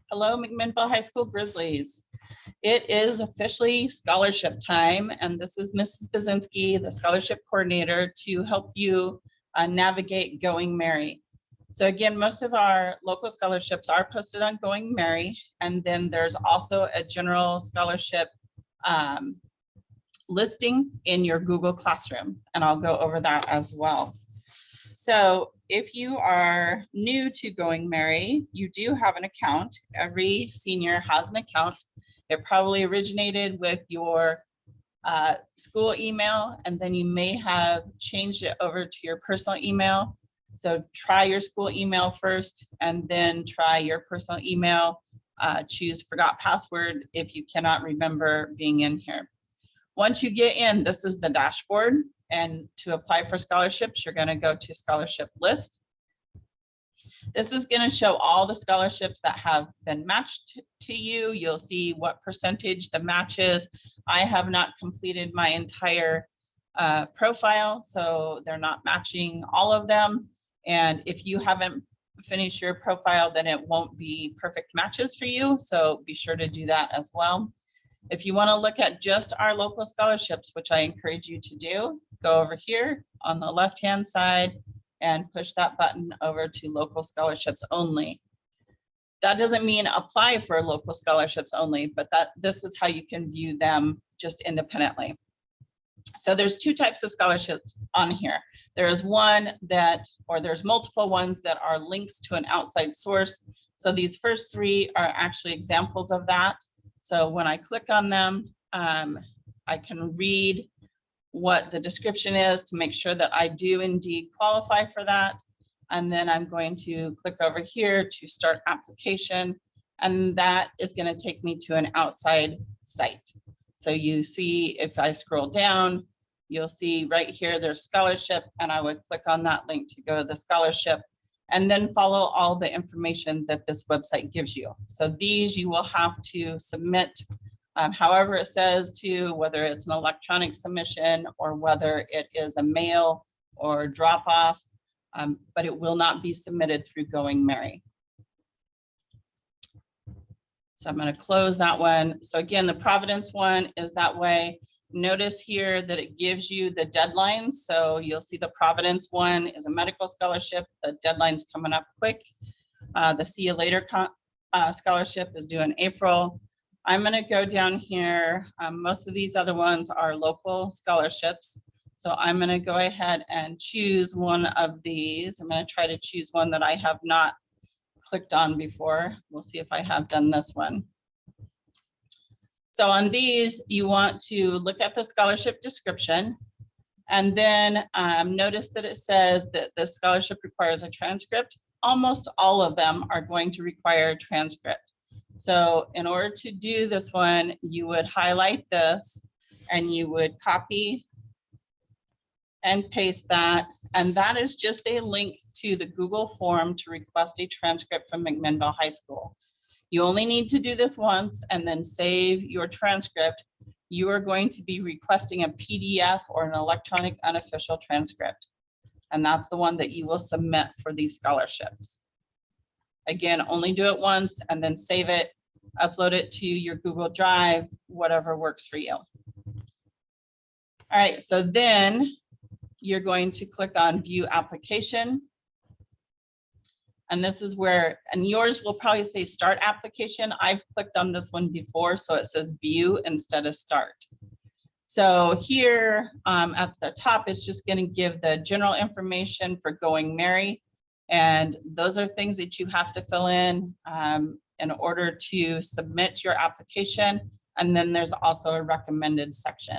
Hello, McMinnville High School Grizzlies. It is officially scholarship time, and this is Mrs. Bazinski, the scholarship coordinator, to help you navigate Going Merry. So again, most of our local scholarships are posted on Going Merry, and then there's also a general scholarship listing in your Google Classroom, and I'll go over that as well. So if you are new to Going Merry, you do have an account. Every senior has an account. It probably originated with your school email, and then you may have changed it over to your personal email. So try your school email first, and then try your personal email. Choose forgot password if you cannot remember being in here. Once you get in, this is the dashboard. And to apply for scholarships, you're going to go to scholarship list. This is going to show all the scholarships that have been matched to you. You'll see what percentage the match is. I have not completed my entire profile, so they're not matching all of them. And if you haven't finished your profile, then it won't be perfect matches for you. So be sure to do that as well. If you want to look at just our local scholarships, which I encourage you to do, go over here on the left-hand side and push that button over to local scholarships only. That doesn't mean apply for local scholarships only, but this is how you can view them just independently. So there's two types of scholarships on here. There's one that, or there's multiple ones that are links to an outside source. So these first three are actually examples of that. So when I click on them, I can read what the description is to make sure that I do indeed qualify for that. And then I'm going to click over here to start application. And that is going to take me to an outside site. So you see, if I scroll down, you'll see right here, there's scholarship, and I would click on that link to go to the scholarship and then follow all the information that this website gives you. So these you will have to submit however it says to, whether it's an electronic submission or whether it is a mail or drop off, but it will not be submitted through Going Merry. So I'm going to close that one. So again, the Providence one is that way. Notice here that it gives you the deadlines. So you'll see the Providence one is a medical scholarship. The deadline's coming up quick. The See You Later scholarship is due in April. I'm going to go down here. Most of these other ones are local scholarships. So I'm going to go ahead and choose one of these. I'm going to try to choose one that I have not clicked on before. We'll see if I have done this one. So on these, you want to look at the scholarship description, and then notice that it says that the scholarship requires a transcript. Almost all of them are going to require a transcript. So in order to do this one, you would highlight this and you would copy and paste that. And that is just a link to the Google form to request a transcript from McMinnville High School. You only need to do this once and then save your transcript. You are going to be requesting a PDF or an electronic unofficial transcript. And that's the one that you will submit for these scholarships. Again, only do it once and then save it, upload it to your Google Drive, whatever works for you. All right, so then you're going to click on View Application. And this is where, and yours will probably say Start Application. I've clicked on this one before, so it says View instead of Start. So here at the top, it's just going to give the general information for Going Merry. And those are things that you have to fill in order to submit your application. And then there's also a recommended section.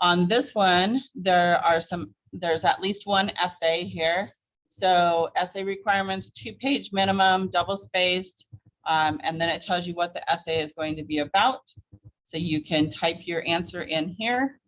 On this one, there's at least one essay here. So essay requirements, 2-page minimum, double spaced, and then it tells you what the essay is going to be about. So you can type your answer in here.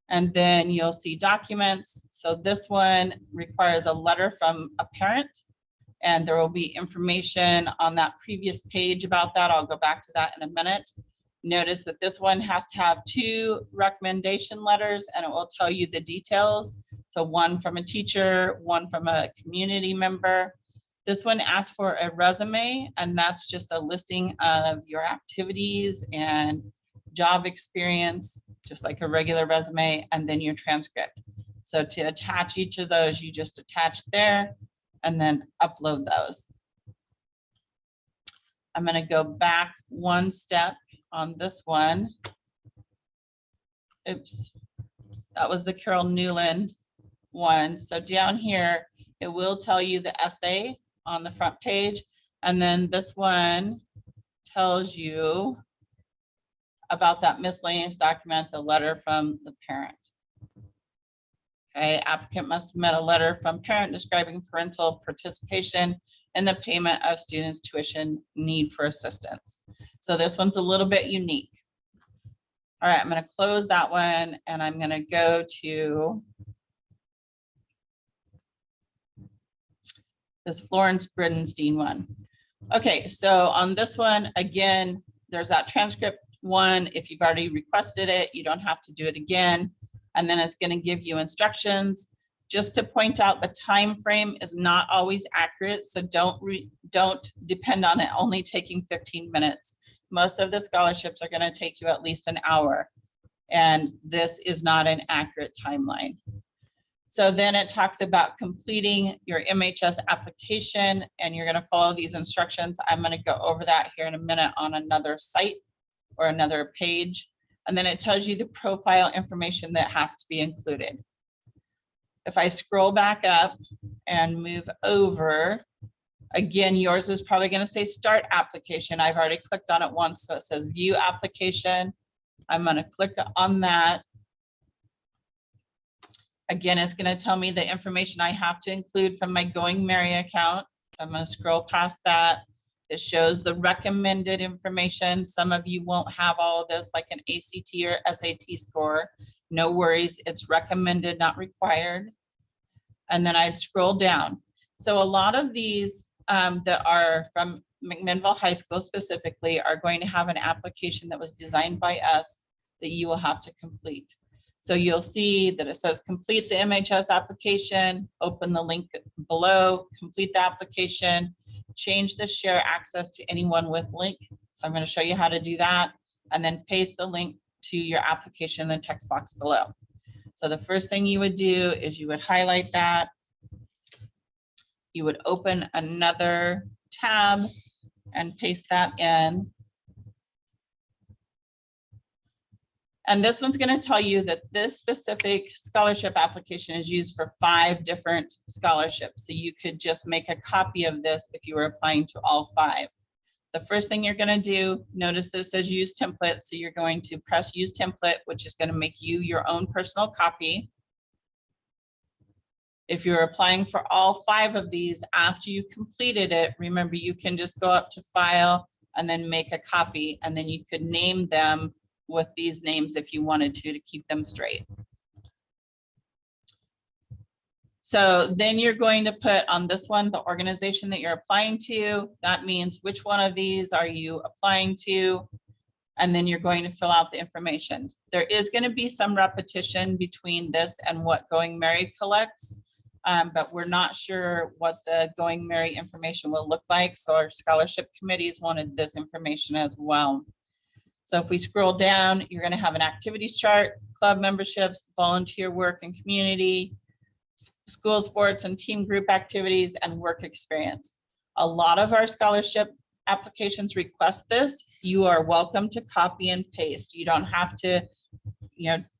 And then you'll see documents. So this one requires a letter from a parent, and there will be information on that previous page about that. I'll go back to that in a minute. Notice that this one has to have 2 recommendation letters, and it will tell you the details. So one from a teacher, one from a community member. This one asks for a resume, and that's just a listing of your activities and job experience, just like a regular resume, and then your transcript. So to attach each of those, you just attach there and then upload those. I'm going to go back one step on this one. Oops, that was the Carol Newland one. So down here, it will tell you the essay on the front page. And then this one tells you about that miscellaneous document, the letter from the parent. Okay, applicant must submit a letter from parent describing parental participation in the payment of students' tuition need for assistance. So this one's a little bit unique. All right, I'm going to close that one and I'm going to go to this Florence Bridenstine one. Okay, so on this one, again, there's that transcript one. If you've already requested it, you don't have to do it again. And then it's going to give you instructions. Just to point out, the time frame is not always accurate, so don't depend on it only taking 15 minutes. Most of the scholarships are going to take you at least an hour, and this is not an accurate timeline. So then it talks about completing your MHS application, and you're going to follow these instructions. I'm going to go over that here in a minute on another site or another page. And then it tells you the profile information that has to be included. If I scroll back up and move over, again, yours is probably going to say start application. I've already clicked on it once, so it says view application. I'm going to click on that. Again, it's going to tell me the information I have to include from my Going Merry account. So I'm going to scroll past that. It shows the recommended information. Some of you won't have all of this, like an ACT or SAT score. No worries, it's recommended, not required. And then I'd scroll down. So a lot of these that are from McMinnville High School specifically are going to have an application that was designed by us that you will have to complete. So you'll see that it says complete the MHS application, open the link below, complete the application, change the share access to anyone with link. So I'm going to show you how to do that, and then paste the link to your application in the text box below. So the first thing you would do is you would highlight that. You would open another tab and paste that in. And this one's going to tell you that this specific scholarship application is used for 5 different scholarships. So you could just make a copy of this if you were applying to all 5. The first thing you're going to do, notice that it says use template. So you're going to press use template, which is going to make you your own personal copy. If you're applying for all 5 of these after you completed it, remember you can just go up to file and then make a copy, and then you could name them with these names if you wanted to keep them straight. So then you're going to put on this one the organization that you're applying to. That means which one of these are you applying to, and then you're going to fill out the information. There is going to be some repetition between this and what Going Merry collects, but we're not sure what the Going Merry information will look like. So our scholarship committees wanted this information as well. So if we scroll down, you're going to have an activities chart, club memberships, volunteer work and community, school sports and team group activities, and work experience. A lot of our scholarship applications request this. You are welcome to copy and paste. You don't have to,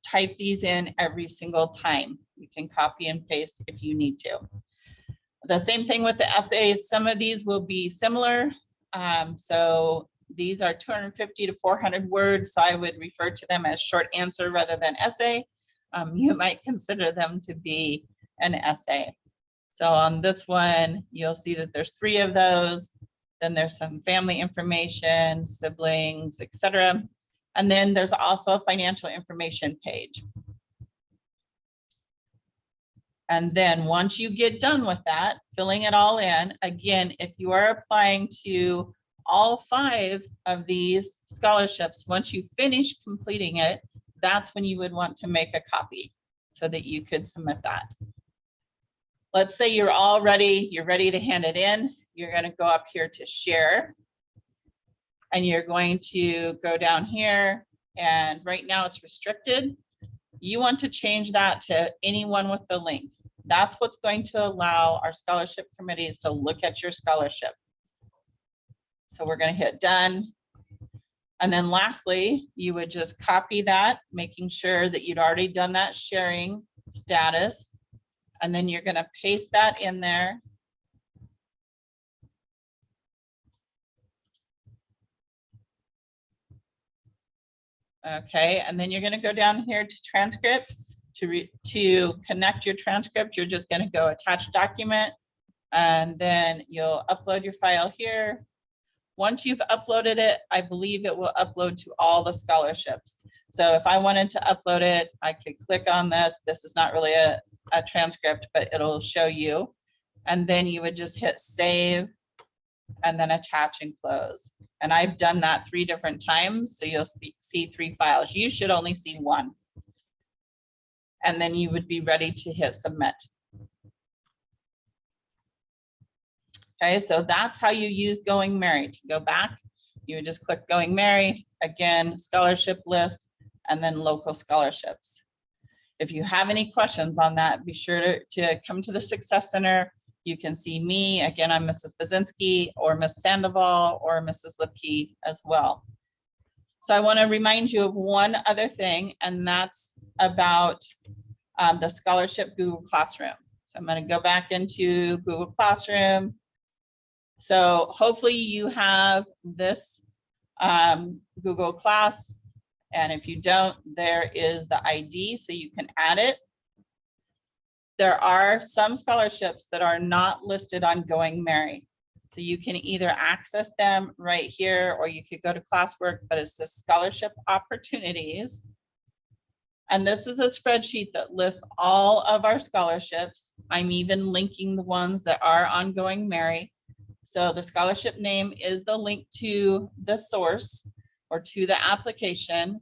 type these in every single time. You can copy and paste if you need to. The same thing with the essays. Some of these will be similar. So these are 250 to 400 words, so I would refer to them as short answer rather than essay. You might consider them to be an essay. So on this one, you'll see that there's 3 of those. Then there's some family information, siblings, etc. And then there's also a financial information page. And then once you get done with that, filling it all in, again, if you are applying to all 5 of these scholarships, once you finish completing it, that's when you would want to make a copy so that you could submit that. Let's say you're all ready, you're ready to hand it in. you're going to go up here to share, and you're going to go down here, and right now it's restricted. You want to change that to anyone with the link. That's what's going to allow our scholarship committees to look at your scholarship. So we're going to hit done. And then lastly, you would just copy that, making sure that you'd already done that sharing status. And then you're going to paste that in there. Okay, and then you're going to go down here to transcript. To connect your transcript, you're just going to go attach document, and then you'll upload your file here. Once you've uploaded it, I believe it will upload to all the scholarships. So if I wanted to upload it, I could click on this. This is not really a transcript, but it'll show you. And then you would just hit save and then attach and close. And I've done that 3 different times. So you'll see 3 files. You should only see 1. And then you would be ready to hit submit. Okay, so that's how you use Going Merry. To go back, you would just click Going Merry, again, scholarship list, and then local scholarships. If you have any questions on that, be sure to come to the Success Center. You can see me, again, I'm Mrs. Bazinski, or Ms. Sandoval, or Mrs. Lipke as well. So I want to remind you of one other thing, and that's about the scholarship Google Classroom. So I'm going to go back into Google Classroom. So hopefully you have this Google Class, and if you don't, there is the ID, so you can add it. There are some scholarships that are not listed on Going Merry. So you can either access them right here, or you could go to classwork, but it's the scholarship opportunities. And this is a spreadsheet that lists all of our scholarships. I'm even linking the ones that are on Going Merry. So the scholarship name is the link to the source or to the application,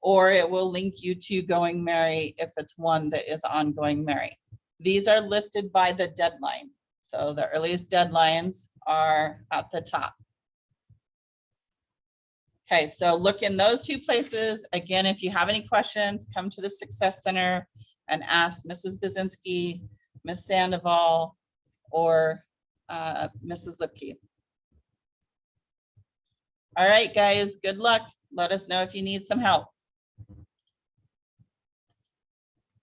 or it will link you to Going Merry if it's one that is on Going Merry. These are listed by the deadline. So the earliest deadlines are at the top. Okay, so look in those 2 places. Again, if you have any questions, come to the Success Center and ask Mrs. Bazinski, Ms. Sandoval, or Mrs. Lipke. All right, guys, good luck. Let us know if you need some help.